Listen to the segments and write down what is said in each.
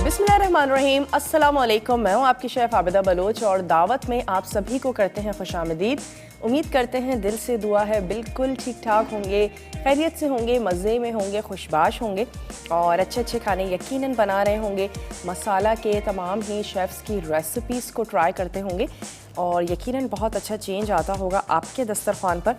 बिस्मिल्लाहिर्रहमानिर्रहीम, अस्सलाम वालेकुम। मैं हूँ आपकी शेफ़ आबिदा बलोच और दावत में आप सभी को करते हैं खुशामदीद। उम्मीद करते हैं, दिल से दुआ है बिल्कुल ठीक ठाक होंगे, खैरियत से होंगे, मज़े में होंगे, खुशबाश होंगे और अच्छे अच्छे खाने यकीनन बना रहे होंगे। मसाला के तमाम ही शेफ़्स की रेसिपीज़ को ट्राई करते होंगे और यकीनन बहुत अच्छा चेंज आता होगा आपके दस्तरखान पर।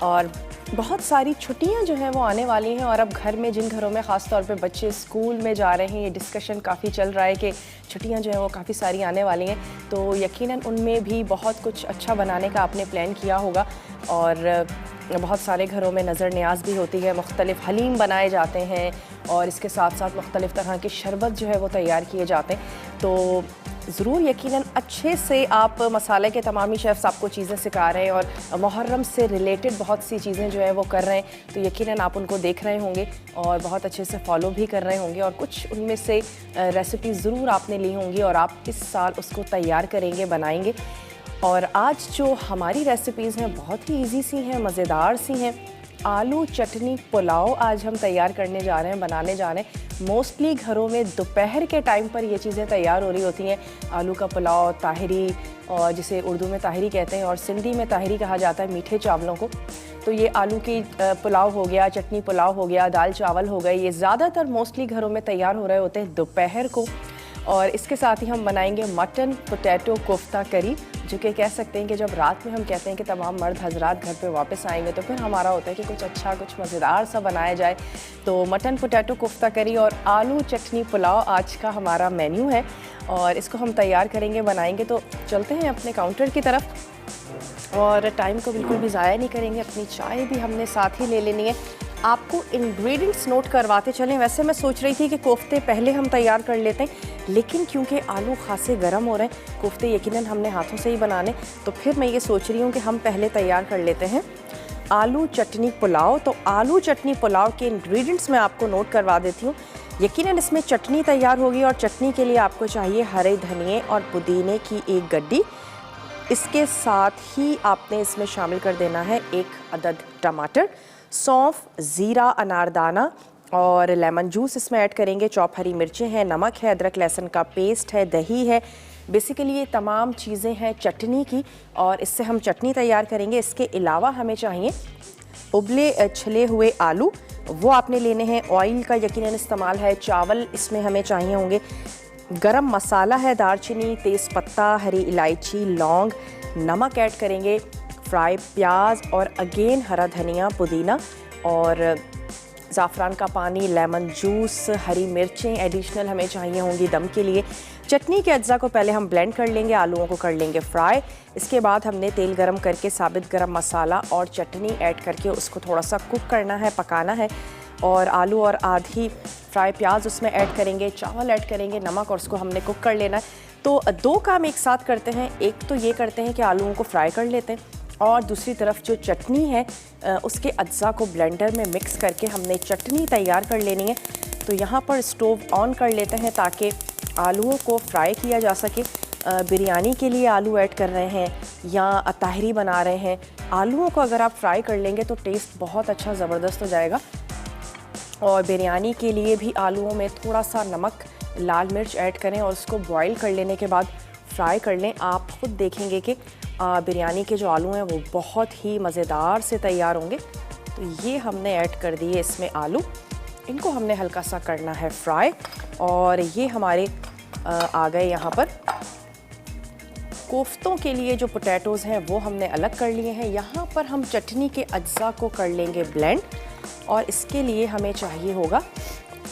और बहुत सारी छुट्टियां जो हैं वो आने वाली हैं और अब घर में, जिन घरों में ख़ास तौर पे बच्चे स्कूल में जा रहे हैं, ये डिस्कशन काफ़ी चल रहा है कि छुट्टियां जो हैं वो काफ़ी सारी आने वाली हैं, तो यकीनन उनमें भी बहुत कुछ अच्छा बनाने का आपने प्लान किया होगा। और बहुत सारे घरों में नज़र न्याज भी होती है, मुख्तलिफ़ हलीम बनाए जाते हैं और इसके साथ साथ मुख्तलिफ़ तरह के शरबत जो है वो तैयार किए जाते हैं। तो ज़रूर यकीनन अच्छे से आप मसाले के तमामी शेफ़्स आपको चीज़ें सिखा रहे हैं और मुहर्रम से रिलेटेड बहुत सी चीज़ें जो है वो कर रहे हैं, तो यकीनन आप उनको देख रहे होंगे और बहुत अच्छे से फॉलो भी कर रहे होंगे और कुछ उनमें से रेसिपी ज़रूर आपने ली होंगी और आप इस साल उसको तैयार करेंगे, बनाएंगे। और आज जो हमारी रेसिपीज़ हैं बहुत ही ईजी सी हैं, मज़ेदार सी हैं। आलू चटनी पुलाव आज हम तैयार करने जा रहे हैं, बनाने जा रहे हैं। मोस्टली घरों में दोपहर के टाइम पर ये चीज़ें तैयार हो रही होती हैं। आलू का पुलाव, ताहिरी, और जिसे उर्दू में ताहिरी कहते हैं और सिंधी में ताहिरी कहा जाता है मीठे चावलों को। तो ये आलू की पुलाव हो गया, चटनी पुलाव हो गया, दाल चावल हो गए, ये ज़्यादातर मोस्टली घरों में तैयार हो रहे होते हैं दोपहर को। और इसके साथ ही हम बनाएंगे मटन पोटैटो कोफ्ता करी, जो कि कह सकते हैं कि जब रात में हम कहते हैं कि तमाम मर्द हजरात घर पे वापस आएंगे तो फिर हमारा होता है कि कुछ अच्छा, कुछ मज़ेदार सा बनाया जाए। तो मटन पोटैटो कोफ्ता करी और आलू चटनी पुलाव आज का हमारा मेन्यू है और इसको हम तैयार करेंगे, बनाएंगे। तो चलते हैं अपने काउंटर की तरफ और टाइम को बिल्कुल भी ज़ाया नहीं करेंगे। अपनी चाय भी हमने साथ ही ले लेनी है। आपको इंग्रेडिएंट्स नोट करवाते चलें। वैसे मैं सोच रही थी कि कोफ्ते पहले हम तैयार कर लेते हैं, लेकिन क्योंकि आलू खासे गर्म हो रहे हैं, कोफ्ते यकीनन हमने हाथों से ही बनाने, तो फिर मैं ये सोच रही हूँ कि हम पहले तैयार कर लेते हैं आलू चटनी पुलाव। तो आलू चटनी पुलाव के इंग्रेडिएंट्स मैं आपको नोट करवा देती हूँ। यकीनन इसमें चटनी तैयार होगी और चटनी के लिए आपको चाहिए हरे धनिए और पुदीने की एक गड्डी। इसके साथ ही आपने इसमें शामिल कर देना है 1 अदद टमाटर, सौंफ, ज़ीरा, अनारदाना और लेमन जूस इसमें ऐड करेंगे। चॉप हरी मिर्चें हैं, नमक है, अदरक लहसुन का पेस्ट है, दही है। बेसिकली ये तमाम चीज़ें हैं चटनी की और इससे हम चटनी तैयार करेंगे। इसके अलावा हमें चाहिए उबले छिले हुए आलू, वो आपने लेने हैं। ऑयल का यकीनन इस्तेमाल है। चावल इसमें हमें चाहिए होंगे। गरम मसाला है, दालचीनी, तेज़पत्ता, हरी इलायची, लौंग, नमक ऐड करेंगे, फ्राई प्याज और अगेन हरा धनिया, पुदीना और ज़ाफ़रान का पानी, लेमन जूस, हरी मिर्चें एडिशनल हमें चाहिए होंगी दम के लिए। चटनी के अज्जा को पहले हम ब्लेंड कर लेंगे, आलूओं को कर लेंगे फ्राई। इसके बाद हमने तेल गरम करके साबित गरम मसाला और चटनी ऐड करके उसको थोड़ा सा कुक करना है, पकाना है और आलू और आधी फ्राई प्याज उसमें ऐड करेंगे, चावल ऐड करेंगे, नमक और उसको हमने कुक कर लेना है। तो 2 काम एक साथ करते हैं। एक तो ये करते हैं कि आलूओं को फ्राई कर लेते हैं और दूसरी तरफ जो चटनी है उसके अज्जा को ब्लेंडर में मिक्स करके हमने चटनी तैयार कर लेनी है। तो यहाँ पर स्टोव ऑन कर लेते हैं ताकि आलूओं को फ्राई किया जा सके। बिरयानी के लिए आलू ऐड कर रहे हैं या ताहरी बना रहे हैं, आलूओं को अगर आप फ्राई कर लेंगे तो टेस्ट बहुत अच्छा ज़बरदस्त हो जाएगा। और बिरयानी के लिए भी आलूओं में थोड़ा सा नमक, लाल मिर्च ऐड करें और उसको बॉईल कर लेने के बाद फ्राई कर लें। आप ख़ुद देखेंगे कि बिरयानी के जो आलू हैं वो बहुत ही मज़ेदार से तैयार होंगे। तो ये हमने ऐड कर दिए इसमें आलू, इनको हमने हल्का सा करना है फ्राई। और ये हमारे आ गए यहाँ पर कोफ्तों के लिए जो पोटैटोज़ हैं वो हमने अलग कर लिए हैं। यहाँ पर हम चटनी के अज्जा को कर लेंगे ब्लेंड और इसके लिए हमें चाहिए होगा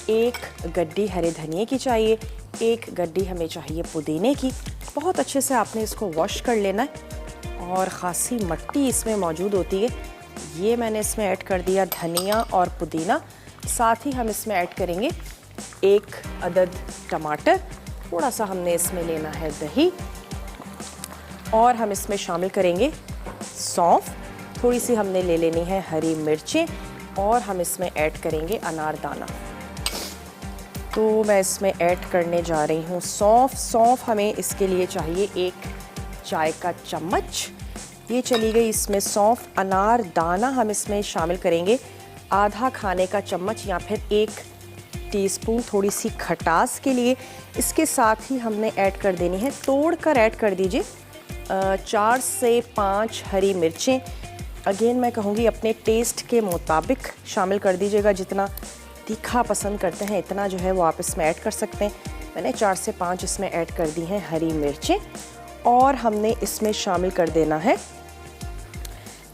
1 गड्डी हरे धनिए की चाहिए, 1 गड्डी हमें चाहिए पुदीने की। बहुत अच्छे से आपने इसको वॉश कर लेना है और ख़ासी मिट्टी इसमें मौजूद होती है। ये मैंने इसमें ऐड कर दिया धनिया और पुदीना। साथ ही हम इसमें ऐड करेंगे 1 अदद टमाटर, थोड़ा सा हमने इसमें लेना है दही और हम इसमें शामिल करेंगे सौंफ, थोड़ी सी हमने ले लेनी है हरी मिर्चें और हम इसमें ऐड करेंगे अनारदाना। तो मैं इसमें ऐड करने जा रही हूँ सौंफ। सौंफ हमें इसके लिए चाहिए 1 चाय का चम्मच, ये चली गई इसमें सौंफ। अनारदाना हम इसमें शामिल करेंगे आधा खाने का चम्मच या फिर 1 टीस्पून थोड़ी सी खटास के लिए। इसके साथ ही हमने ऐड कर देनी है, तोड़ कर ऐड कर दीजिए 4 से 5 हरी मिर्चें। अगेन मैं कहूँगी अपने टेस्ट के मुताबिक शामिल कर दीजिएगा, जितना तीखा पसंद करते हैं इतना जो है वो आप इसमें ऐड कर सकते हैं। मैंने 4 से 5 इसमें ऐड कर दी हैं हरी मिर्चें। और हमने इसमें शामिल कर देना है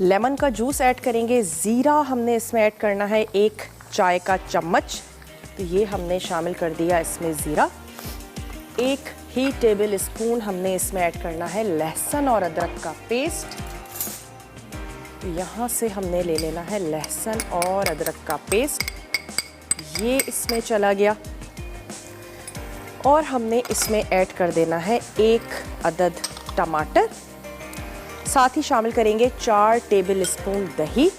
लेमन का जूस ऐड करेंगे। ज़ीरा हमने इसमें ऐड करना है 1 चाय का चम्मच, तो ये हमने शामिल कर दिया इसमें ज़ीरा। 1 ही टेबल स्पून हमने इसमें ऐड करना है लहसुन और अदरक का पेस्ट। तो यहाँ से हमने ले लेना है लहसुन और अदरक का पेस्ट, ये इसमें चला गया। और हमने इसमें ऐड कर देना है 1 अदद टमाटर। साथ ही शामिल करेंगे 4 टेबल स्पून दही,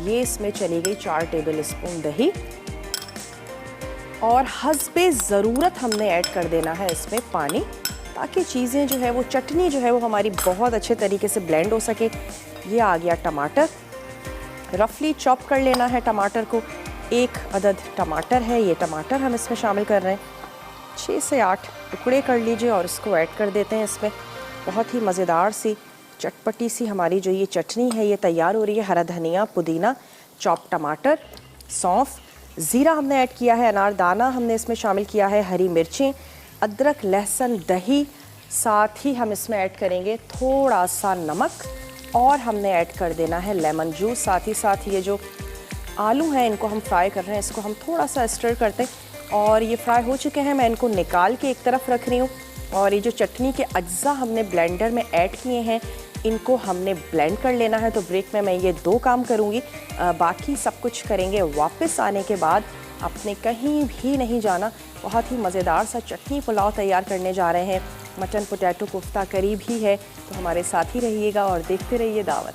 ये इसमें चली गई 4 टेबल स्पून दही। और हस्बे ज़रूरत हमने ऐड कर देना है इसमें पानी, ताकि चीज़ें जो है वो चटनी जो है वो हमारी बहुत अच्छे तरीके से ब्लेंड हो सके। ये आ गया टमाटर, रफली चॉप कर लेना है टमाटर को। 1 अदद टमाटर है, ये टमाटर हम इसमें शामिल कर रहे हैं। 6 से 8 टुकड़े कर लीजिए और इसको ऐड कर देते हैं इसमें। बहुत ही मज़ेदार सी चटपटी सी हमारी जो ये चटनी है ये तैयार हो रही है। हरा धनिया, पुदीना, चॉप टमाटर, सौंफ, ज़ीरा हमने ऐड किया है, अनारदाना हमने इसमें शामिल किया है, हरी मिर्चें, अदरक, लहसुन, दही। साथ ही हम इसमें ऐड करेंगे थोड़ा सा नमक और हमने ऐड कर देना है लेमन जूस। साथ ही साथ ये जो आलू हैं इनको हम फ्राई कर रहे हैं, इसको हम थोड़ा सा स्टर करते हैं। और ये फ्राई हो चुके हैं, मैं इनको निकाल के एक तरफ रख रही हूँ। और ये जो चटनी के अज्जा हमने ब्लेंडर में ऐड किए हैं इनको हमने ब्लेंड कर लेना है। तो ब्रेक में मैं ये 2 काम करूँगी, बाकी सब कुछ करेंगे वापस आने के बाद। आपने कहीं भी नहीं जाना, बहुत ही मज़ेदार सा चटनी पुलाव तैयार करने जा रहे हैं। मटन पोटैटो कोफ्ता करीब ही है, तो हमारे साथ ही रहिएगा और देखते रहिए दावत।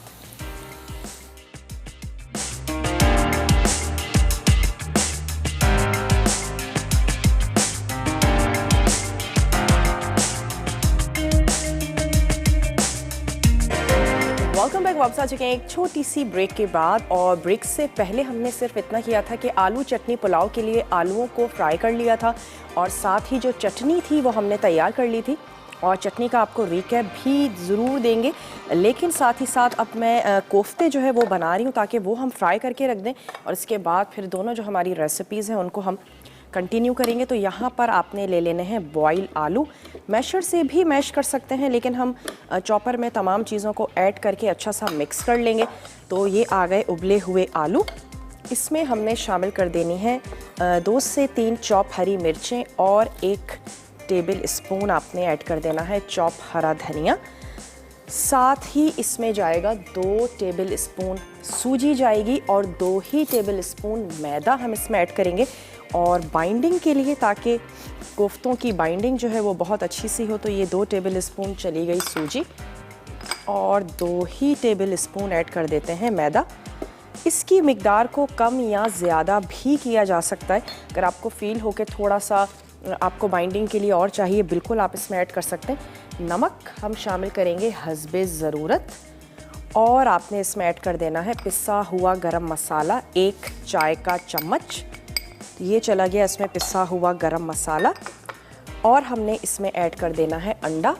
वेलकम बैक, वापस आ चुके हैं एक छोटी सी ब्रेक के बाद। और ब्रेक से पहले हमने सिर्फ इतना किया था कि आलू चटनी पुलाव के लिए आलूओं को फ्राई कर लिया था और साथ ही जो चटनी थी वो हमने तैयार कर ली थी। और चटनी का आपको रिकैप भी ज़रूर देंगे, लेकिन साथ ही साथ अब मैं कोफ्ते जो है वो बना रही हूँ ताकि वो हम फ्राई करके रख दें और इसके बाद फिर दोनों जो हमारी रेसिपीज़ हैं उनको हम कंटिन्यू करेंगे। तो यहाँ पर आपने ले लेने हैं बॉयल आलू। मैशर से भी मैश कर सकते हैं, लेकिन हम चॉपर में तमाम चीज़ों को ऐड करके अच्छा सा मिक्स कर लेंगे। तो ये आ गए उबले हुए आलू। इसमें हमने शामिल कर देनी है 2 से 3 चॉप हरी मिर्चें और 1 टेबल स्पून आपने ऐड कर देना है चॉप हरा धनिया। साथ ही इसमें जाएगा 2 टेबल स्पून सूजी जाएगी और 2 ही टेबल स्पून मैदा हम इसमें ऐड करेंगे। और बाइंडिंग के लिए, ताकि कोफ्तों की बाइंडिंग जो है वो बहुत अच्छी सी हो, तो ये 2 टेबल स्पून चली गई सूजी और 2 ही टेबल स्पून ऐड कर देते हैं मैदा। इसकी मिकदार को कम या ज़्यादा भी किया जा सकता है। अगर आपको फ़ील हो कि थोड़ा सा आपको बाइंडिंग के लिए और चाहिए, बिल्कुल आप इसमें ऐड कर सकते हैं। नमक हम शामिल करेंगे हस्बे ज़रूरत। और आपने इसमें ऐड कर देना है पिसा हुआ गरम मसाला 1 चाय का चम्मच, ये चला गया इसमें पिसा हुआ गरम मसाला। और हमने इसमें ऐड कर देना है अंडा,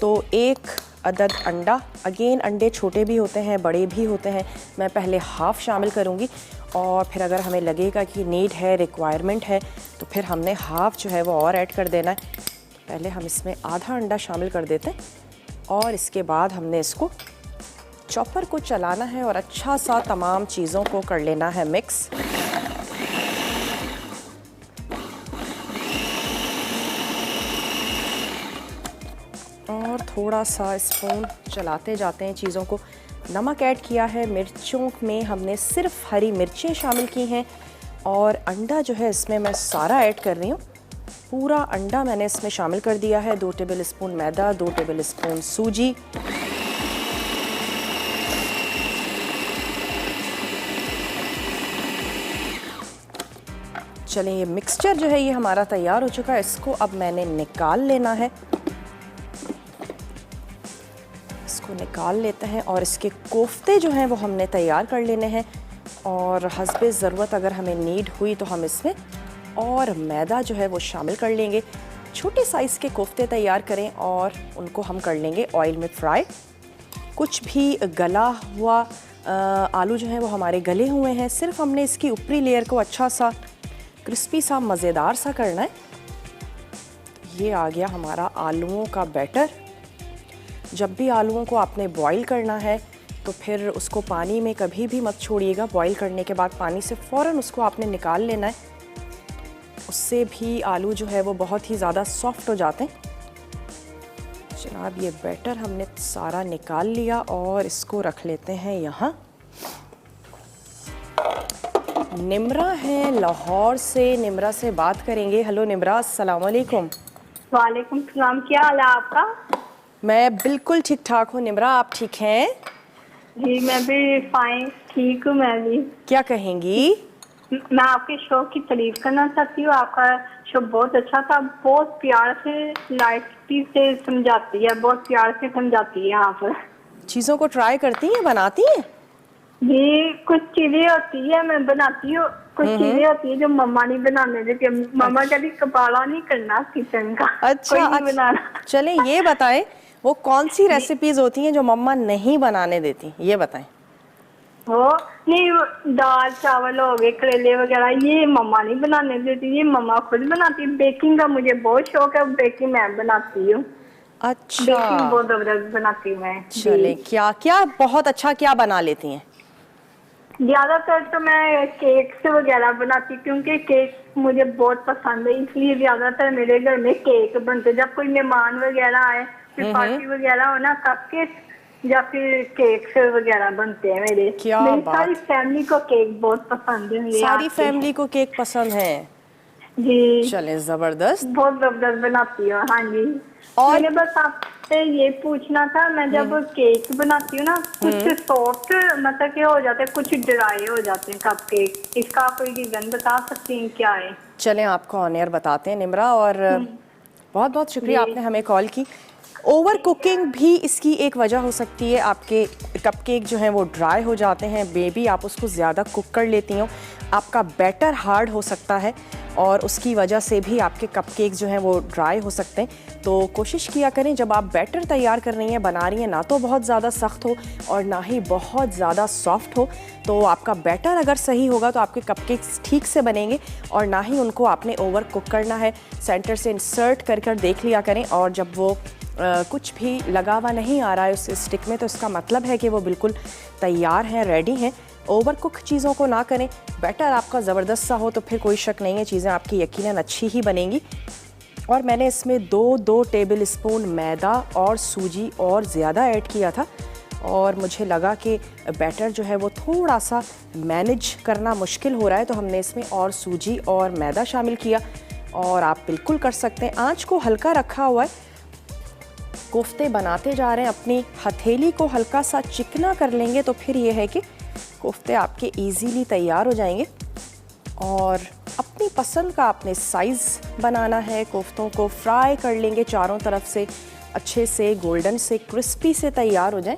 तो 1 अदद अंडा। अगेन अंडे छोटे भी होते हैं, बड़े भी होते हैं। मैं पहले हाफ़ शामिल करूँगी और फिर अगर हमें लगेगा कि नीड है, रिक्वायरमेंट है, तो फिर हमने हाफ़ जो है वो और ऐड कर देना है। पहले हम इसमें आधा अंडा शामिल कर देते हैं और इसके बाद हमने इसको चॉपर को चलाना है और अच्छा सा तमाम चीज़ों को कर लेना है मिक्स। और थोड़ा सा स्पून चलाते जाते हैं चीज़ों को। नमक ऐड किया है, मिर्चों में हमने सिर्फ हरी मिर्चें शामिल की हैं और अंडा जो है इसमें मैं सारा ऐड कर रही हूँ। पूरा अंडा मैंने इसमें शामिल कर दिया है। 2 टेबल स्पून मैदा, 2 टेबल स्पून सूजी। चलें, ये मिक्सचर जो है ये हमारा तैयार हो चुका है। इसको अब मैंने निकाल लेना है। इसको निकाल लेते हैं और इसके कोफ्ते जो हैं वो हमने तैयार कर लेने हैं। और हस्बे ज़रूरत अगर हमें नीड हुई तो हम इसमें और मैदा जो है वो शामिल कर लेंगे। छोटे साइज़ के कोफ्ते तैयार करें और उनको हम कर लेंगे ऑयल में फ्राई। कुछ भी गला हुआ आलू जो है वो हमारे गले हुए हैं, सिर्फ हमने इसकी ऊपरी लेयर को अच्छा सा क्रिस्पी सा मज़ेदार सा करना है। ये आ गया हमारा आलूओं का बैटर। जब भी आलूओं को आपने बॉईल करना है तो फिर उसको पानी में कभी भी मत छोड़िएगा। बॉईल करने के बाद पानी से फ़ौरन उसको आपने निकाल लेना है, उससे भी आलू जो है वो बहुत ही ज़्यादा सॉफ्ट हो जाते हैं। जनाब ये बैटर हमने सारा निकाल लिया और इसको रख लेते हैं यहाँ। निम्रा है लाहौर से, निम्रा से बात करेंगे। हेलो निम्रा, अस्सलाम वालेकुम। वालेकुम सलाम, क्या हाल है आपका? मैं बिल्कुल ठीक ठाक हूँ निम्रा, आप ठीक हैं? जी मैं भी फाइन, ठीक हूँ मैं भी। क्या कहेंगी? मैं आपके शो की तारीफ करना चाहती हूँ। आपका शो बहुत अच्छा था, बहुत प्यार से लाइटली से समझाती है, बहुत प्यार से समझाती है। आप चीज़ों को ट्राई करती हैं, बनाती हैं? जी कुछ चीजें होती है मैं बनाती हूँ, कुछ चीजें होती है जो मम्मा नहीं बनाने देती। मम्मा कभी कबाड़ा नहीं करना किचन का। अच्छा, कोई नहीं बनाना। चलें ये बताएं वो कौन सी रेसिपीज होती हैं जो मम्मा नहीं बनाने देती, ये बताएं। वो नहीं, दाल चावल हो गए, करेले वगैरह, ये मम्मा नहीं बनाने देती, ये मम्मा खुद बनाती है। बेकिंग का मुझे बहुत शौक है, बेकिंग मैं बनाती हूँ। अच्छा, बेकिंग बहुत जबरदस्त बनाती हूँ मैं। चले क्या क्या बहुत अच्छा क्या बना लेती हैं? ज्यादातर तो मैं केक्स वगैरह बनाती हूँ, क्योंकि केक मुझे बहुत पसंद है, इसलिए ज्यादातर मेरे घर में केक बनते। जब कोई मेहमान वगैरह आए, फिर पार्टी वगैरह हो ना, कपकेक या फिर केक्स वगैरह बनते हैं मेरे। मेरी सारी फैमिली को केक बहुत पसंद है। सारी फैमिली को केक पसंद है? जी चले जबरदस्त, बहुत जबरदस्त बनाती हूँ। हाँ जी, और मैंने बस आपसे ये पूछना था, मैं जब केक बनाती हूँ ना, कुछ सॉफ्ट मतलब के हो जाते हैं, कुछ ड्राई हो जाते हैं कपकेक, इसका कोई रीजन बता सकती हैं क्या है? चलें आपको ऑन एयर बताते हैं निम्रा, और बहुत बहुत शुक्रिया आपने हमें कॉल की। ओवर कुकिंग भी इसकी एक वजह हो सकती है। आपके कपकेक जो हैं वो ड्राई हो जाते हैं, बेबी आप उसको ज़्यादा कुक कर लेती हो, आपका बैटर हार्ड हो सकता है और उसकी वजह से भी आपके कपकेक जो हैं वो ड्राई हो सकते हैं। तो कोशिश किया करें जब आप बैटर तैयार कर रही हैं, बना रही हैं, ना तो बहुत ज़्यादा सख्त हो और ना ही बहुत ज़्यादा सॉफ्ट हो। तो आपका बैटर अगर सही होगा तो आपके कपकेक्स ठीक से बनेंगे और ना ही उनको आपने ओवर कुक करना है। सेंटर से इंसर्ट कर कर देख लिया करें, और जब वो कुछ भी लगा हुआ नहीं आ रहा है उस स्टिक में, तो इसका मतलब है कि वो बिल्कुल तैयार हैं, रेडी हैं। ओवर कुक चीज़ों को ना करें। बैटर आपका ज़बरदस्त सा हो तो फिर कोई शक नहीं है चीज़ें आपकी यकीनन अच्छी ही बनेंगी। और मैंने इसमें 2 टेबल स्पून मैदा और सूजी और ज़्यादा ऐड किया था, और मुझे लगा कि बैटर जो है वो थोड़ा सा मैनेज करना मुश्किल हो रहा है, तो हमने इसमें और सूजी और मैदा शामिल किया। और आप बिल्कुल कर सकते हैं, आँच को हल्का रखा हुआ है, कोफ्ते बनाते जा रहे हैं, अपनी हथेली को हल्का सा चिकना कर लेंगे तो फिर ये है कि कोफ्ते आपके इजीली तैयार हो जाएंगे। और अपनी पसंद का आपने साइज़ बनाना है, कोफ्तों को फ्राई कर लेंगे चारों तरफ से, अच्छे से गोल्डन से क्रिस्पी से तैयार हो जाए।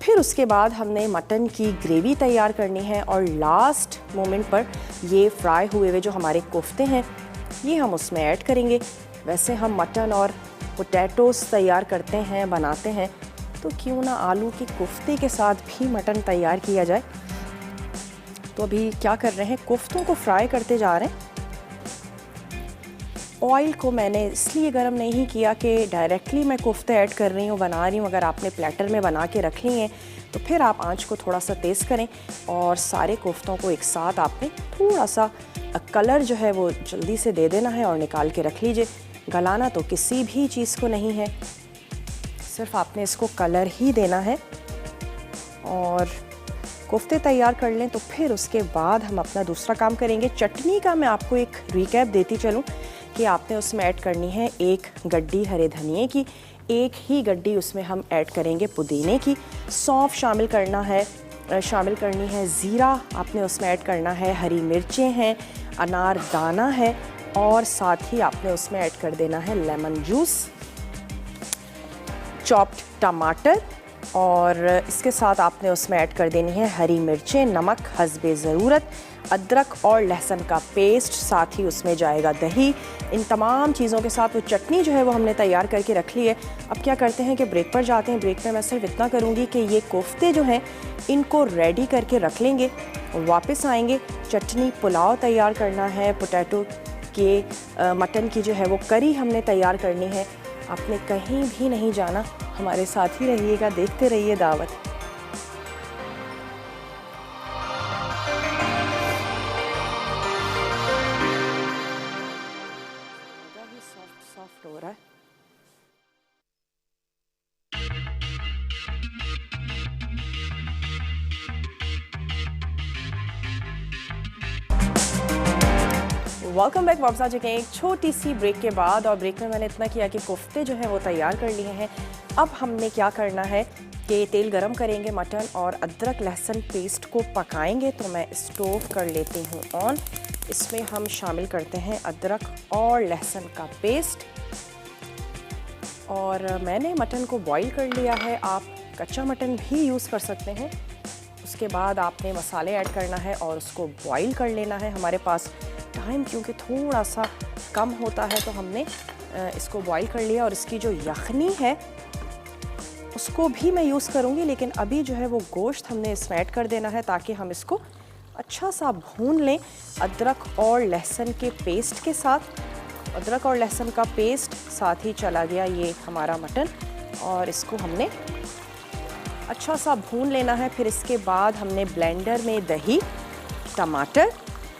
फिर उसके बाद हमने मटन की ग्रेवी तैयार करनी है, और लास्ट मोमेंट पर ये फ्राई हुए हुए जो हमारे कोफ्ते हैं ये हम उसमें ऐड करेंगे। वैसे हम मटन और पोटैटोस तैयार करते हैं, बनाते हैं, तो क्यों ना आलू के कोफ्ते के साथ भी मटन तैयार किया जाए। तो अभी क्या कर रहे हैं, कोफ्तों को फ्राई करते जा रहे हैं। ऑयल को मैंने इसलिए गर्म नहीं किया कि डायरेक्टली मैं कोफ्ते ऐड कर रही हूँ, बना रही हूँ। अगर आपने प्लेटर में बना के रख ली हैं तो फिर आप आंच को थोड़ा सा तेज़ करें, और सारे कोफ्तों को एक साथ आपने थोड़ा सा कलर जो है वो जल्दी से दे देना है और निकाल के रख लीजिए। गलाना तो किसी भी चीज़ को नहीं है, सिर्फ आपने इसको कलर ही देना है। और कोफ्ते तैयार कर लें तो फिर उसके बाद हम अपना दूसरा काम करेंगे। चटनी का मैं आपको एक रिकैप देती चलूं कि आपने उसमें ऐड करनी है 1 गड्डी हरे धनिए की, 1 ही गड्डी उसमें हम ऐड करेंगे पुदीने की, सौंफ शामिल करनी है ज़ीरा आपने उसमें ऐड करना है, हरी मिर्चें हैं, अनार दाना है, और साथ ही आपने उसमें ऐड कर देना है लेमन जूस, चॉप्ड टमाटर, और इसके साथ आपने उसमें ऐड कर देनी है हरी मिर्चें, नमक हस्बे ज़रूरत, अदरक और लहसुन का पेस्ट, साथ ही उसमें जाएगा दही। इन तमाम चीज़ों के साथ वो चटनी जो है वो हमने तैयार करके रख ली है। अब क्या करते हैं कि ब्रेक पर जाते हैं। ब्रेक में मैं सिर्फ इतना करूँगी कि ये कोफ्ते जो हैं इनको रेडी करके रख लेंगे, वापस आएंगे। चटनी पुलाव तैयार करना है, पोटैटो के मटन की जो है वो करी हमने तैयार करनी है। आपने कहीं भी नहीं जाना, हमारे साथ ही रहिएगा, देखते रहिए दावत। सॉफ्ट हो रहा है। Welcome back. वापस आ चुके हैं एक छोटी सी ब्रेक के बाद, और ब्रेक में मैंने इतना किया कि कोफ्ते जो हैं वो तैयार कर लिए हैं। अब हमने क्या करना है कि तेल गरम करेंगे, मटन और अदरक लहसुन पेस्ट को पकाएंगे। तो मैं स्टोव कर लेती हूँ ऑन। इसमें हम शामिल करते हैं अदरक और लहसुन का पेस्ट, और मैंने मटन को बॉईल कर लिया है। आप कच्चा मटन भी यूज़ कर सकते हैं। उसके बाद आपने मसाले ऐड करना है और उसको बॉईल कर लेना है। हमारे पास टाइम क्योंकि थोड़ा सा कम होता है तो हमने इसको बॉईल कर लिया, और इसकी जो यखनी है उसको भी मैं यूज़ करूँगी, लेकिन अभी जो है वो गोश्त हमने इसमें ऐड कर देना है ताकि हम इसको अच्छा सा भून लें अदरक और लहसुन के पेस्ट के साथ। अदरक और लहसुन का पेस्ट, साथ ही चला गया ये हमारा मटन, और इसको हमने अच्छा सा भून लेना है। फिर इसके बाद हमने ब्लेंडर में दही, टमाटर,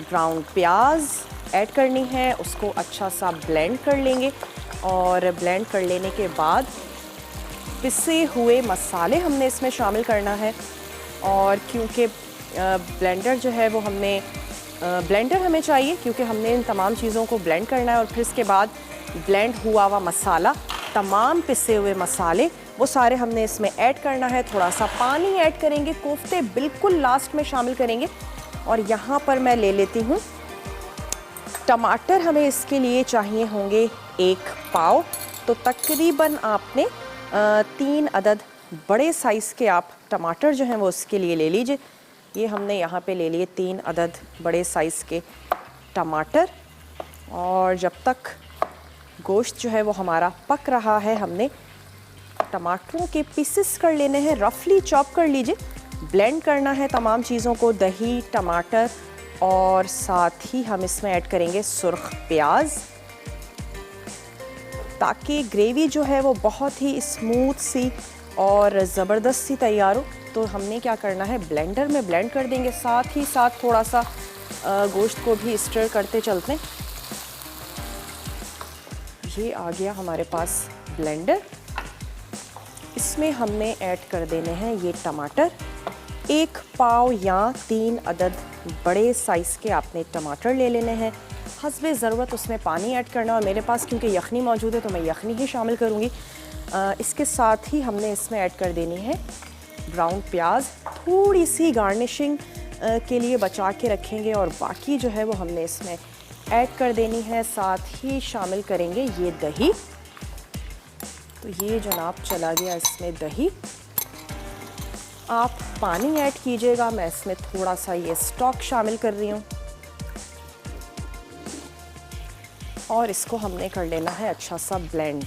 ब्राउन प्याज ऐड करनी है, उसको अच्छा सा ब्लेंड कर लेंगे। और ब्लेंड कर लेने के बाद पिसे हुए मसाले हमने इसमें शामिल करना है। और क्योंकि ब्लेंडर जो है वो हमने ब्लेंडर हमें चाहिए, क्योंकि हमने इन तमाम चीज़ों को ब्लेंड करना है। और फिर इसके बाद ब्लेंड हुआ हुआ मसाला, तमाम पिसे हुए मसाले, वो सारे हमने इसमें ऐड करना है। थोड़ा सा पानी ऐड करेंगे, कोफ्ते बिल्कुल लास्ट में शामिल करेंगे। और यहाँ पर मैं ले लेती हूँ टमाटर। हमें इसके लिए चाहिए होंगे 1 पाव। तो तकरीबन आपने 3 अदद बड़े साइज़ के आप टमाटर जो हैं वो उसके लिए ले लीजिए। ये हमने यहाँ पे ले लिए 3 अदद बड़े साइज़ के टमाटर। और जब तक गोश्त जो है वो हमारा पक रहा है, हमने टमाटरों के पीसेस कर लेने हैं, रफली चॉप कर लीजिए। ब्लेंड करना है तमाम चीज़ों को, दही, टमाटर, और साथ ही हम इसमें ऐड करेंगे सुर्ख प्याज, ताकि ग्रेवी जो है वो बहुत ही स्मूथ सी और ज़बरदस्त सी तैयार हो। तो हमने क्या करना है, ब्लेंडर में ब्लेंड कर देंगे। साथ ही साथ थोड़ा सा गोश्त को भी स्टर करते चलते हैं। ये आ गया हमारे पास ब्लेंडर। इसमें हमने ऐड कर देने हैं ये टमाटर। 1 पाव या 3 अदद बड़े साइज़ के आपने टमाटर ले लेने हैं। हस्बे ज़रूरत उसमें पानी ऐड करना, और मेरे पास क्योंकि यखनी मौजूद है तो मैं यखनी ही शामिल करूँगी। इसके साथ ही हमने इसमें ऐड कर देनी है ब्राउन प्याज। थोड़ी सी गार्निशिंग के लिए बचा के रखेंगे, और बाकी जो है वो हमने इसमें ऐड कर देनी है। साथ ही शामिल करेंगे ये दही। तो ये जनाब चला गया इसमें दही। आप पानी ऐड कीजिएगा, मैं इसमें थोड़ा सा ये स्टॉक शामिल कर रही हूँ। और इसको हमने कर लेना है अच्छा सा ब्लेंड।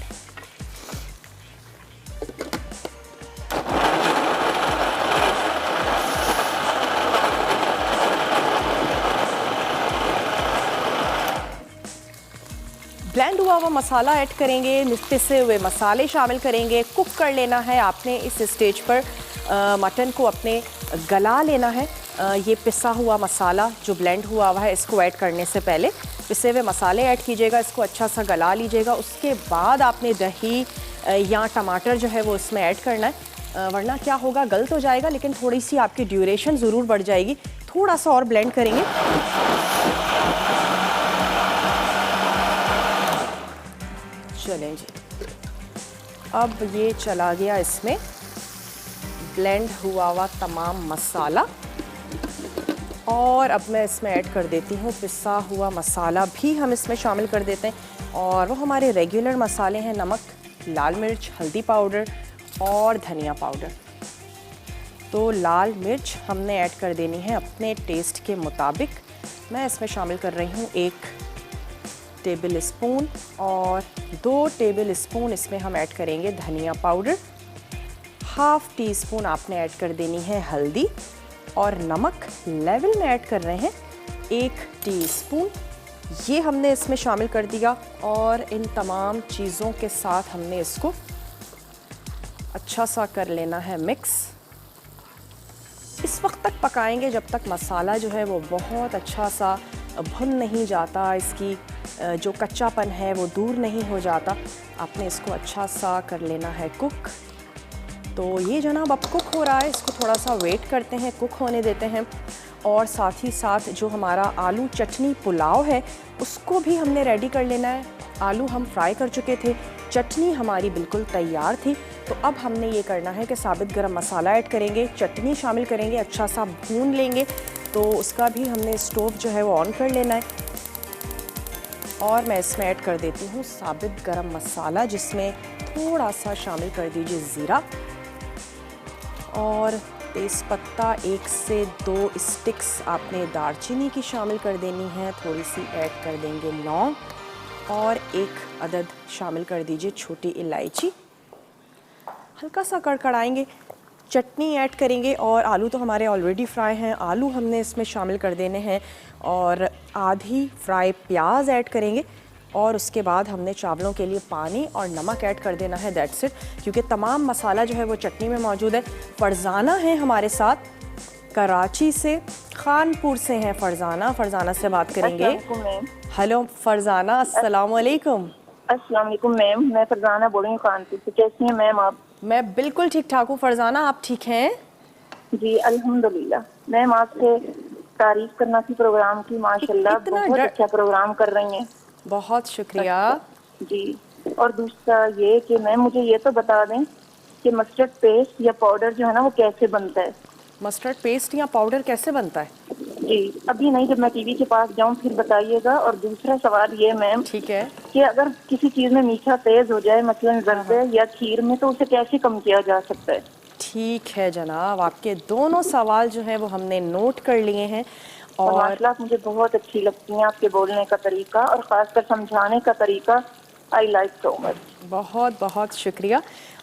ब्लेंड हुआ हुआ मसाला ऐड करेंगे, पिसे हुए मसाले शामिल करेंगे। कुक कर लेना है आपने इस स्टेज पर। मटन को अपने गला लेना है। ये पिसा हुआ मसाला जो ब्लेंड हुआ हुआ है, इसको ऐड करने से पहले पिसे हुए मसाले ऐड कीजिएगा, इसको अच्छा सा गला लीजिएगा। उसके बाद आपने दही या टमाटर जो है वो इसमें ऐड करना है, वरना क्या होगा, गल तो जाएगा लेकिन थोड़ी सी आपकी ड्यूरेशन ज़रूर बढ़ जाएगी। थोड़ा सा और ब्लेंड करेंगे। चलें जी, अब ये चला गया इसमें ब्लेंड हुआ हुआ तमाम मसाला, और अब मैं इसमें ऐड कर देती हूँ पिसा हुआ मसाला भी हम इसमें शामिल कर देते हैं। और वो हमारे रेगुलर मसाले हैं, नमक, लाल मिर्च, हल्दी पाउडर और धनिया पाउडर। तो लाल मिर्च हमने ऐड कर देनी है अपने टेस्ट के मुताबिक। मैं इसमें शामिल कर रही हूँ 1 टेबल स्पून और 2 टेबल स्पून इसमें हम ऐड करेंगे धनिया पाउडर। हाफ टी स्पून आपने ऐड कर देनी है हल्दी और नमक लेवल में ऐड कर रहे हैं 1 टीस्पून। ये हमने इसमें शामिल कर दिया और इन तमाम चीज़ों के साथ हमने इसको अच्छा सा कर लेना है मिक्स। इस वक्त तक पकाएंगे जब तक मसाला जो है वो बहुत अच्छा सा भुन नहीं जाता, इसकी जो कच्चापन है वो दूर नहीं हो जाता। आपने इसको अच्छा सा कर लेना है कुक। तो ये जनाब अब कुक हो रहा है, इसको थोड़ा सा वेट करते हैं, कुक होने देते हैं। और साथ ही साथ जो हमारा आलू चटनी पुलाव है उसको भी हमने रेडी कर लेना है। आलू हम फ्राई कर चुके थे, चटनी हमारी बिल्कुल तैयार थी। तो अब हमने ये करना है कि साबित गरम मसाला ऐड करेंगे, चटनी शामिल करेंगे, अच्छा सा भून लेंगे। तो उसका भी हमने स्टोव जो है वो ऑन कर लेना है। और मैं इसमें ऐड कर देती हूँ साबित गरम मसाला, जिसमें थोड़ा सा शामिल कर दीजिए ज़ीरा और तेज़पत्ता 1 से 2 स्टिक्स आपने दालचीनी की शामिल कर देनी है। थोड़ी सी ऐड कर देंगे लौंग और 1 अदद शामिल कर दीजिए छोटी इलायची। हल्का सा कड़कड़ाएंगे, चटनी ऐड करेंगे और आलू तो हमारे ऑलरेडी फ्राई हैं, आलू हमने इसमें शामिल कर देने हैं और आधी फ्राई प्याज ऐड करेंगे। और उसके बाद हमने चावलों के लिए पानी और नमक ऐड कर देना है, दैट्स इट। क्योंकि तमाम मसाला जो है वो चटनी में मौजूद है। फरजाना है हमारे साथ, कराची से, खानपुर से हैं फरजाना से बात करेंगे। हेलो फरजाना, अस्सलाम वालेकुम। अस्सलाम वालेकुम मैम, मैं फरजाना बोल रही हूँ कानपुर से। कैसी हैं मैम आप? मैं बिल्कुल ठीक ठाक हूँ फरजाना, आप ठीक हैं? जी अल्हम्दुलिल्लाह। मैम आपसे तारीफ करना थी प्रोग्राम की, माशाल्लाह बहुत अच्छा प्रोग्राम कर रही हैं। बहुत शुक्रिया जी। और दूसरा ये कि मैम मुझे ये तो बता दें कि मस्टर्ड पेस्ट या पाउडर जो है ना वो कैसे बनता है? मस्टर्ड पेस्ट या पाउडर कैसे बनता है? जी अभी नहीं, जब मैं टीवी के पास जाऊँ फिर बताइएगा। और दूसरा सवाल ये मैम, ठीक है, कि अगर किसी चीज़ में मीठा तेज हो जाए, मसलन जर्दे या खीर में, तो उसे कैसे कम किया जा सकता है? ठीक है जनाब, आपके दोनों सवाल जो हैं वो हमने नोट कर लिए हैं। और माशाल्लाह मुझे बहुत अच्छी लगती हैं आपके बोलने का तरीका और ख़ासकर समझाने का तरीका। I like so much. बहुत बहुत शुक्रिया।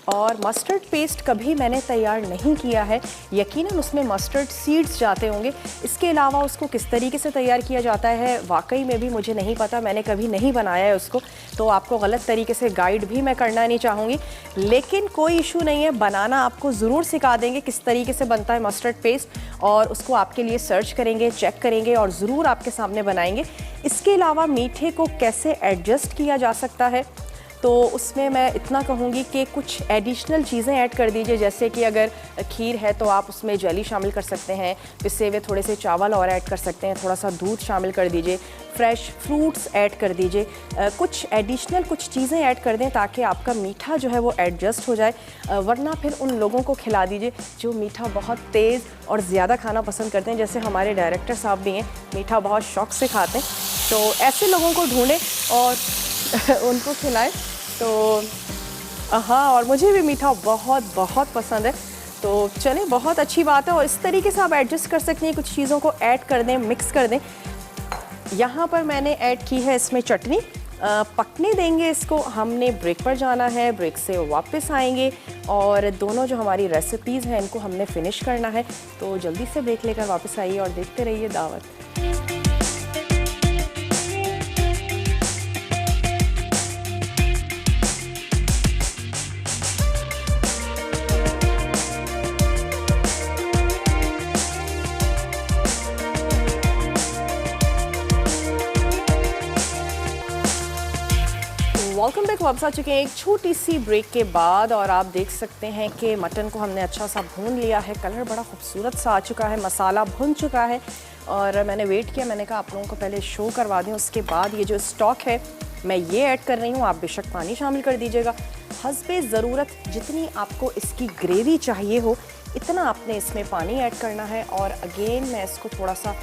और मस्टर्ड पेस्ट कभी मैंने तैयार नहीं किया है, यकीनन उसमें मस्टर्ड सीड्स जाते होंगे। इसके अलावा उसको किस तरीके से तैयार किया जाता है वाकई में भी मुझे नहीं पता, मैंने कभी नहीं बनाया है उसको, तो आपको गलत तरीके से गाइड भी मैं करना नहीं चाहूँगी। लेकिन कोई इशू नहीं है, बनाना आपको ज़रूर सिखा देंगे किस तरीके से बनता है मस्टर्ड पेस्ट, और उसको आपके लिए सर्च करेंगे, चेक करेंगे और ज़रूर आपके सामने बनाएंगे। इसके अलावा मीठे को कैसे एडजस्ट किया जा सकता है, तो उसमें मैं इतना कहूँगी कि कुछ एडिशनल चीज़ें ऐड कर दीजिए। जैसे कि अगर खीर है तो आप उसमें जेली शामिल कर सकते हैं, पिसे हुए थोड़े से चावल और ऐड कर सकते हैं, थोड़ा सा दूध शामिल कर दीजिए, फ्रेश फ्रूट्स ऐड कर दीजिए, कुछ एडिशनल कुछ चीज़ें ऐड कर दें ताकि आपका मीठा जो है वो एडजस्ट हो जाए। वरना फिर उन लोगों को खिला दीजिए जो मीठा बहुत तेज़ और ज़्यादा खाना पसंद करते हैं, जैसे हमारे डायरेक्टर साहब भी हैं, मीठा बहुत शौक़ से खाते हैं। तो ऐसे लोगों को ढूंढें और उनको खिलाएं। तो हाँ, और मुझे भी मीठा बहुत बहुत पसंद है। तो चलें, बहुत अच्छी बात है। और इस तरीके से आप एडजस्ट कर सकते हैं, कुछ चीज़ों को ऐड कर दें, मिक्स कर दें। यहाँ पर मैंने ऐड की है इसमें चटनी, पकने देंगे इसको। हमने ब्रेक पर जाना है, ब्रेक से वापस आएंगे और दोनों जो हमारी रेसिपीज़ हैं इनको हमने फिनिश करना है। तो जल्दी से ब्रेक लेकर वापस आइए और देखते रहिए दावत। Welcome back. वापस आ चुके हैं एक छोटी सी ब्रेक के बाद और आप देख सकते हैं कि मटन को हमने अच्छा सा भून लिया है, कलर बड़ा खूबसूरत सा आ चुका है, मसाला भुन चुका है। और मैंने वेट किया, मैंने कहा आप लोगों को पहले शो करवा दें। उसके बाद ये जो स्टॉक है मैं ये ऐड कर रही हूँ, आप बेशक पानी शामिल कर दीजिएगा हस्बे ज़रूरत। जितनी आपको इसकी ग्रेवी चाहिए हो इतना आपने इसमें पानी ऐड करना है। और अगेन मैं इसको थोड़ा सा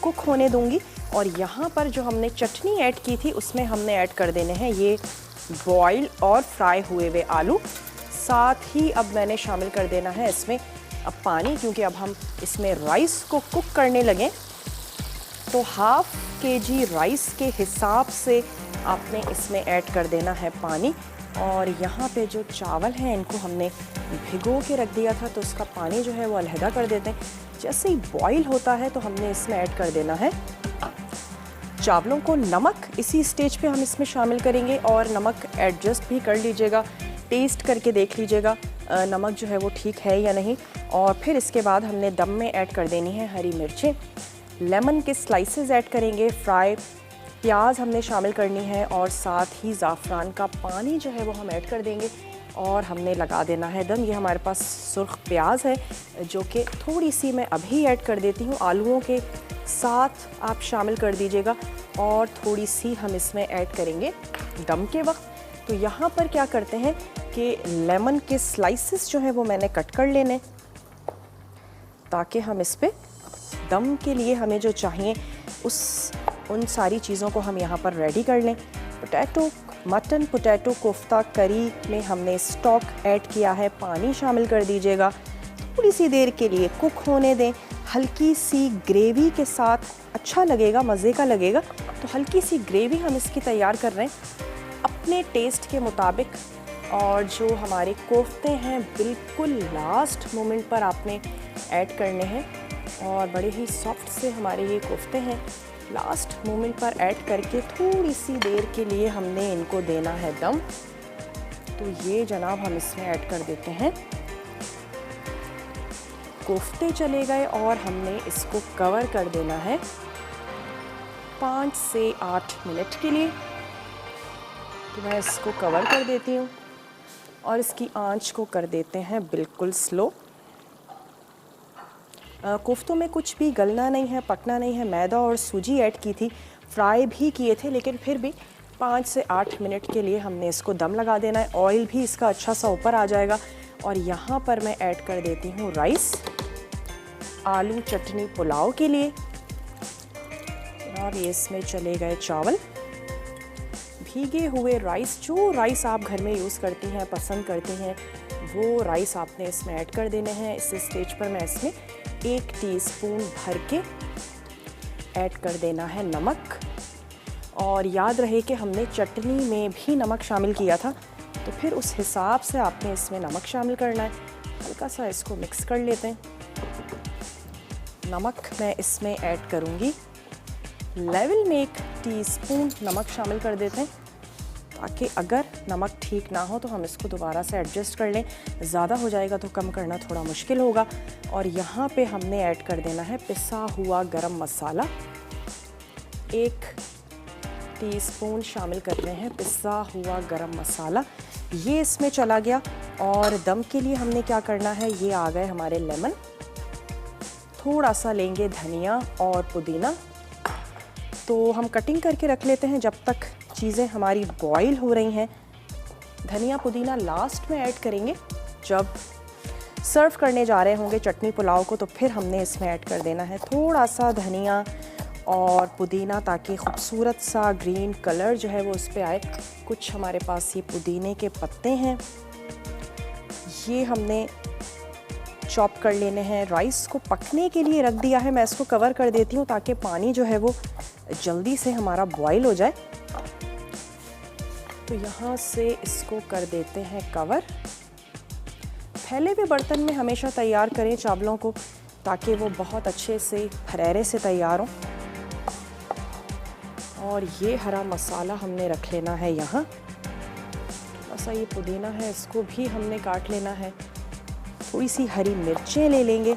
कुक होने दूंगी। और यहाँ पर जो हमने चटनी ऐड की थी उसमें हमने ऐड कर देने हैं ये बॉयल और फ्राई हुए हुए आलू। साथ ही अब मैंने शामिल कर देना है इसमें अब पानी, क्योंकि अब हम इसमें राइस को कुक करने लगें, तो 1/2 kg राइस के हिसाब से आपने इसमें ऐड कर देना है पानी। और यहाँ पे जो चावल हैं इनको हमने भिगो के रख दिया था, तो उसका पानी जो है वो अलहदा कर देते हैं। जैसे ही बॉईल होता है तो हमने इसमें ऐड कर देना है चावलों को। नमक इसी स्टेज पे हम इसमें शामिल करेंगे, और नमक एडजस्ट भी कर लीजिएगा, टेस्ट करके देख लीजिएगा नमक जो है वो ठीक है या नहीं। और फिर इसके बाद हमने दम में ऐड कर देनी है हरी मिर्चें, लेमन के स्लाइसेस ऐड करेंगे, फ्राई प्याज हमने शामिल करनी है, और साथ ही ज़ाफ़रान का पानी जो है वो हम ऐड कर देंगे और हमने लगा देना है दम। ये हमारे पास सुर्ख प्याज है जो कि थोड़ी सी मैं अभी ऐड कर देती हूँ, आलूओं के साथ आप शामिल कर दीजिएगा, और थोड़ी सी हम इसमें ऐड करेंगे दम के वक्त। तो यहाँ पर क्या करते हैं कि लेमन के स्लाइसेस जो हैं वो मैंने कट कर लेने, ताकि हम इस पे दम के लिए हमें जो चाहिए उन सारी चीज़ों को हम यहाँ पर रेडी कर लें। पोटैटो मटन पोटैटो कोफ्ता करी में हमने स्टॉक ऐड किया है, पानी शामिल कर दीजिएगा, थोड़ी सी देर के लिए कुक होने दें। हल्की सी ग्रेवी के साथ अच्छा लगेगा, मज़े का लगेगा। तो हल्की सी ग्रेवी हम इसकी तैयार कर रहे हैं अपने टेस्ट के मुताबिक। और जो हमारे कोफ्ते हैं बिल्कुल लास्ट मोमेंट पर आपने ऐड करने हैं, और बड़े ही सॉफ्ट से हमारे ये कोफ्ते हैं। लास्ट मोमेंट पर ऐड करके थोड़ी सी देर के लिए हमने इनको देना है दम। तो ये जनाब हम इसमें ऐड कर देते हैं। कोफ्ते चले गए और हमने इसको कवर कर देना है 5 से 8 मिनट के लिए। तो मैं इसको कवर कर देती हूँ और इसकी आंच को कर देते हैं बिल्कुल स्लो। कोफ्तों में कुछ भी गलना नहीं है, पकना नहीं है। मैदा और सूजी ऐड की थी, फ्राई भी किए थे, लेकिन फिर भी 5 से 8 मिनट के लिए हमने इसको दम लगा देना है। ऑयल भी इसका अच्छा सा ऊपर आ जाएगा। और यहाँ पर मैं ऐड कर देती हूँ राइस, आलू चटनी पुलाव के लिए। अब ये इसमें चले गए चावल, भीगे हुए राइस। जो राइस आप घर में यूज़ करती हैं, पसंद करती हैं, वो राइस आपने इसमें ऐड कर देने हैं। इस स्टेज पर मैं इसमें 1 टीस्पून भर के ऐड कर देना है नमक। और याद रहे कि हमने चटनी में भी नमक शामिल किया था, तो फिर उस हिसाब से आपने इसमें नमक शामिल करना है। हल्का सा इसको मिक्स कर लेते हैं। नमक मैं इसमें ऐड करूँगी, लेवल में 1 टीस्पून नमक शामिल कर देते हैं, ताकि अगर नमक ठीक ना हो तो हम इसको दोबारा से एडजस्ट कर लें। ज़्यादा हो जाएगा तो कम करना थोड़ा मुश्किल होगा। और यहाँ पे हमने ऐड कर देना है पिसा हुआ गरम मसाला, 1 टीस्पून शामिल कर रहे हैं पिसा हुआ गरम मसाला। ये इसमें चला गया। और दम के लिए हमने क्या करना है, ये आ गए हमारे लेमन। थोड़ा सा लेंगे धनिया और पुदीना, तो हम कटिंग करके रख लेते हैं जब तक चीज़ें हमारी बॉईल हो रही हैं। धनिया पुदीना लास्ट में ऐड करेंगे, जब सर्व करने जा रहे होंगे चटनी पुलाव को, तो फिर हमने इसमें ऐड कर देना है थोड़ा सा धनिया और पुदीना, ताकि खूबसूरत सा ग्रीन कलर जो है वो उस पर आए। कुछ हमारे पास ये पुदीने के पत्ते हैं, ये हमने चॉप कर लेने हैं। राइस को पकने के लिए रख दिया है, मैं इसको कवर कर देती हूँ ताकि पानी जो है वो जल्दी से हमारा बॉईल हो जाए। तो यहाँ से इसको कर देते हैं कवर। फैले हुए बर्तन में हमेशा तैयार करें चावलों को, ताकि वो बहुत अच्छे से फरेरे से तैयार हों। और ये हरा मसाला हमने रख लेना है यहाँ। थोड़ा सा ये पुदीना है, इसको भी हमने काट लेना है। थोड़ी सी हरी मिर्चें ले लेंगे,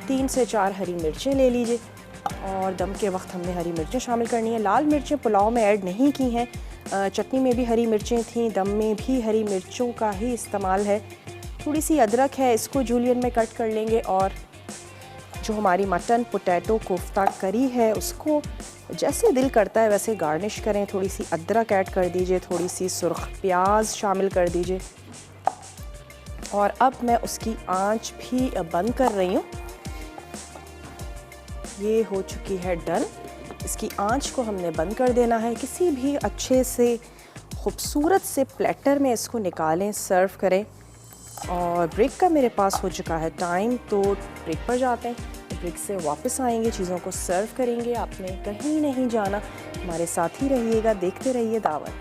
3 से 4 हरी मिर्चें ले लीजिए। और दम के वक्त हमने हरी मिर्चें शामिल करनी है। लाल मिर्चें पुलाव में ऐड नहीं की हैं, चटनी में भी हरी मिर्चें थी, दम में भी हरी मिर्चों का ही इस्तेमाल है। थोड़ी सी अदरक है, इसको जूलियन में कट कर लेंगे। और जो हमारी मटन पोटैटो कोफ्ता करी है, उसको जैसे दिल करता है वैसे गार्निश करें। थोड़ी सी अदरक ऐड कर दीजिए, थोड़ी सी सुर्ख प्याज शामिल कर दीजिए। और अब मैं उसकी आंच भी बंद कर रही हूँ। ये हो चुकी है डन। इसकी आंच को हमने बंद कर देना है। किसी भी अच्छे से खूबसूरत से प्लेटर में इसको निकालें, सर्व करें। और ब्रेक का मेरे पास हो चुका है टाइम, तो ब्रेक पर जाते हैं। ब्रेक से वापस आएंगे, चीज़ों को सर्व करेंगे। आपने कहीं नहीं जाना, हमारे साथ ही रहिएगा, देखते रहिए दावत।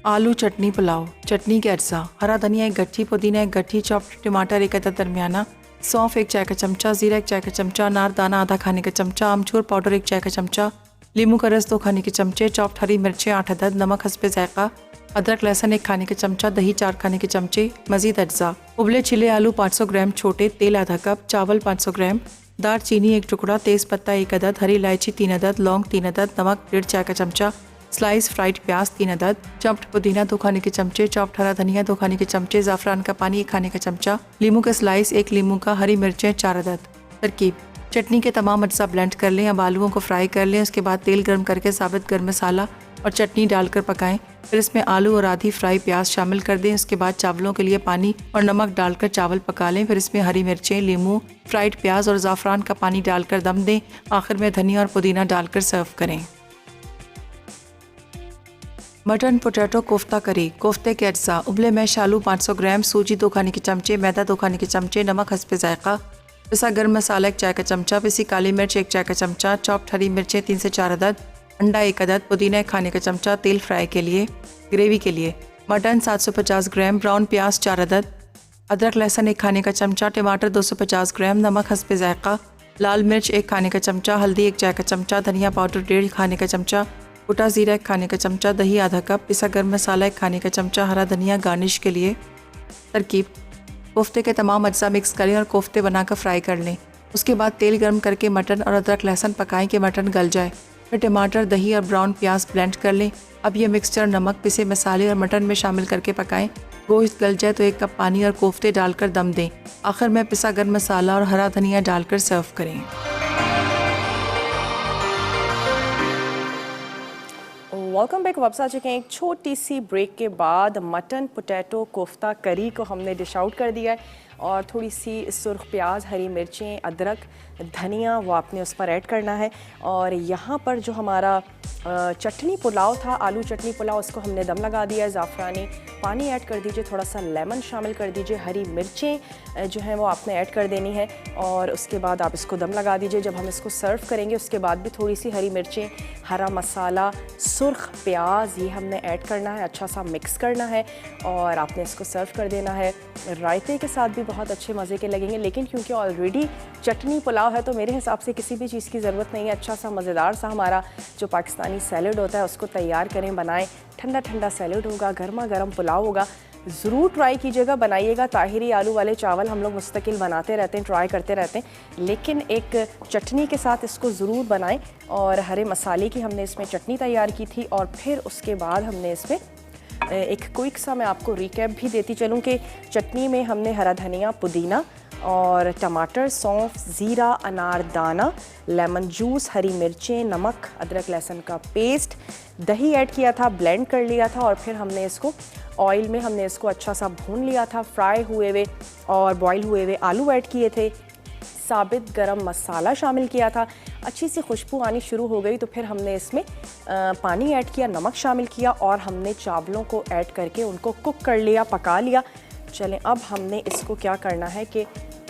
आलू चटनी पुलाव। चटनी के अज्जा: हरा धनिया एक गट्ठी, पुदीना एक गट्ठी, चॉप्ड टमाटर एक अदद दरमियाना, सौंफ एक चाय का चमचा, जीरा एक चाय का चमचा, अनारदाना आधा खाने का चमचा, अमचूर पाउडर एक चाय का चमचा, नींबू का रस 2 खाने के चमचे, चॉप्ड हरी मिर्चें 8 अदद, नमक हस्बे जायका, अदरक लहसुन 1 खाने के चमचा, दही 4 खाने के चमचे। मजीद अज्जा: उबले छिले आलू 500 ग्राम छोटे, तेल आधा कप, चावल 500 ग्राम, दार चीनी 1 टुकड़ा, तेज़ पत्ता 1 अदद, हरी इलायची 3 अदद, लौंग 3 अदद, नमक 1.5 चाय का चमचा, स्लाइस फ्राइड प्याज 3 अदद, चॉप्ड पुदीना 2 खाने के चमचे, चॉप्ड हरा धनिया 2 खाने के चमचे, ज़ाफ़रान का पानी 1 खाने का चमचा, लीमू का स्लाइस 1 लीमू का, हरी मिर्चें 4 अदद। तरकीब: चटनी के तमाम अज्जा ब्लेंड कर लें। अब आलूओं को फ्राई कर लें। उसके बाद तेल गर्म करके साबित गर्म मसाला और चटनी डालकर पकाएं। फिर इसमें आलू और आधी फ्राई प्याज शामिल कर दें। उसके बाद चावलों के लिए पानी और नमक डालकर चावल पका लें। फिर इसमें हरी मिर्चें, लीमू, फ्राइड प्याज और ज़ाफ़रान का पानी डालकर दम दें। आखिर में धनिया और पुदीना डालकर सर्व करें। मटन पोटैटो कोफ्ता करी। कोफ्ते के अज्जा: उबले मैश आलू 500 ग्राम, सूजी 2 खाने के चमचे, मैदा 2 खाने के चमचे, नमक हस्बे जायका, पिसा गर्म मसाला 1 चाय का चमचा, पिसी काली मिर्च 1 चाय का चमचा, चॉप्ड हरी मिर्चें 3 से 4 अदद, अंडा 1 अदद, पुदीना 1 खाने का चमचा, तेल फ्राई के लिए। ग्रेवी के लिए: मटन 750 ग्राम, ब्राउन प्याज 4 अदद, अदरक लहसुन 1 खाने का चमचा, टमाटर 250 ग्राम, नमक हस्बे जायका, लाल मिर्च 1 खाने का चमचा, हल्दी 1 चाय का चमचा, धनिया पाउडर 1.5 खाने का चमचा, कुटा जीरा 1 खाने का चमचा, दही आधा कप, पिसा गर्म मसाला 1 खाने का चमचा, हरा धनिया गार्निश के लिए। तरकीब: कोफ्ते के तमाम अज्जा मिक्स करें और कोफ्ते बनाकर फ्राई कर लें। उसके बाद तेल गर्म करके मटन और अदरक लहसुन पकाएं कि मटन गल जाए। फिर टमाटर, दही और ब्राउन प्याज ब्लेंड कर लें। अब यह मिक्सचर नमक, पिसे मसाले और मटन में शामिल करके पकाएं। गोश्त गल जाए तो 1 कप पानी और कोफ्ते डालकर दम दें। आखिर में पिसा गर्म मसाला और हरा धनिया डालकर सर्व करें। Welcome back. वापस आ चुके हैं एक छोटी सी ब्रेक के बाद। मटन पोटैटो कोफ्ता करी को हमने डिश आउट कर दिया है और थोड़ी सी सुर्ख प्याज, हरी मिर्चें, अदरक, धनिया वो आपने उस पर ऐड करना है। और यहाँ पर जो हमारा चटनी पुलाव था, आलू चटनी पुलाव, उसको हमने दम लगा दिया है। ज़ाफ़रानी पानी ऐड कर दीजिए, थोड़ा सा लेमन शामिल कर दीजिए, हरी मिर्चें जो हैं वो आपने ऐड कर देनी है और उसके बाद आप इसको दम लगा दीजिए। जब हम इसको सर्व करेंगे उसके बाद भी थोड़ी सी हरी मिर्चें, हरा मसाला, सुर्ख प्याज ये हमने ऐड करना है, अच्छा सा मिक्स करना है और आपने इसको सर्व कर देना है। रायते के साथ भी बहुत अच्छे मज़े के लगेंगे, लेकिन क्योंकि ऑलरेडी चटनी पुलाव है तो मेरे हिसाब से किसी भी चीज़ की ज़रूरत नहीं है। अच्छा सा मज़ेदार सा हमारा जो पाकिस्तानी सैलड होता है उसको तैयार करें, बनाएं। ठंडा ठंडा सैलड होगा, गर्मा गर्म पुलाव होगा। ज़रूर ट्राई कीजिएगा, बनाइएगा। ताहिरी आलू वाले चावल हम लोग मुस्तकिल बनाते रहते हैं, ट्राई करते रहते हैं, लेकिन एक चटनी के साथ इसको ज़रूर बनाएं। और हरे मसाले की हमने इसमें चटनी तैयार की थी और फिर उसके बाद हमने इसमें एक क्विक सा मैं आपको रिकैप भी देती चलूँ कि चटनी में हमने हरा धनिया, पुदीना और टमाटर, सौंफ, ज़ीरा, अनारदाना, लेमन जूस, हरी मिर्चें, नमक, अदरक लहसुन का पेस्ट, दही ऐड किया था, ब्लेंड कर लिया था और फिर हमने इसको ऑयल में हमने इसको अच्छा सा भून लिया था। फ्राई हुए हुए और बॉईल हुए हुए आलू ऐड किए थे, साबित गरम मसाला शामिल किया था। अच्छी सी खुशबू आनी शुरू हो गई तो फिर हमने इसमें पानी ऐड किया, नमक शामिल किया और हमने चावलों को ऐड करके उनको कुक कर लिया, पका लिया। चलें अब हमने इसको क्या करना है कि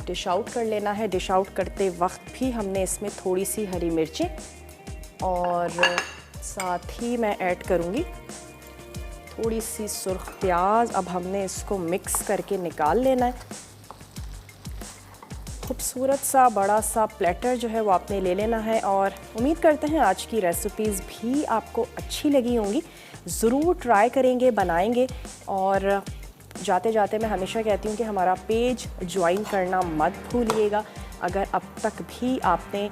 डिश आउट कर लेना है। डिश आउट करते वक्त भी हमने इसमें थोड़ी सी हरी मिर्चें और साथ ही मैं ऐड करूँगी थोड़ी सी सुर्ख प्याज। अब हमने इसको मिक्स करके निकाल लेना है। खूबसूरत सा बड़ा सा प्लेटर जो है वो आपने ले लेना है और उम्मीद करते हैं आज की रेसिपीज़ भी आपको अच्छी लगी होंगी। ज़रूर ट्राई करेंगे, बनाएंगे। और जाते जाते मैं हमेशा कहती हूँ कि हमारा पेज ज्वाइन करना मत भूलिएगा। अगर अब तक भी आपने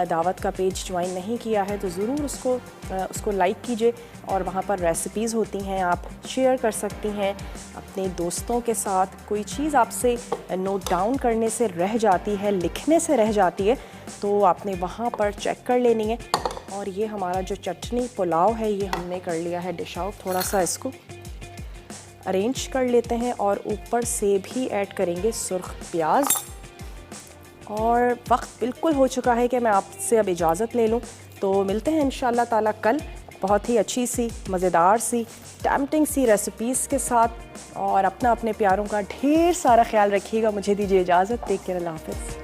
दावत का पेज ज्वाइन नहीं किया है तो ज़रूर उसको लाइक कीजिए और वहाँ पर रेसिपीज़ होती हैं, आप शेयर कर सकती हैं अपने दोस्तों के साथ। कोई चीज़ आपसे नोट डाउन करने से रह जाती है, लिखने से रह जाती है, तो आपने वहाँ पर चेक कर लेनी है। और ये हमारा जो चटनी पुलाव है ये हमने कर लिया है डिश आउट। थोड़ा सा इसको अरेंज कर लेते हैं और ऊपर से भी ऐड करेंगे सुर्ख प्याज और वक्त बिल्कुल हो चुका है कि मैं आपसे अब इजाज़त ले लूँ। तो मिलते हैं इंशाअल्लाह ताला कल बहुत ही अच्छी सी, मज़ेदार सी, टेम्पटिंग सी रेसिपीज़ के साथ। और अपना अपने प्यारों का ढेर सारा ख्याल रखिएगा। मुझे दीजिए इजाज़त। टेक केयर, अल्लाह हाफ़िज़।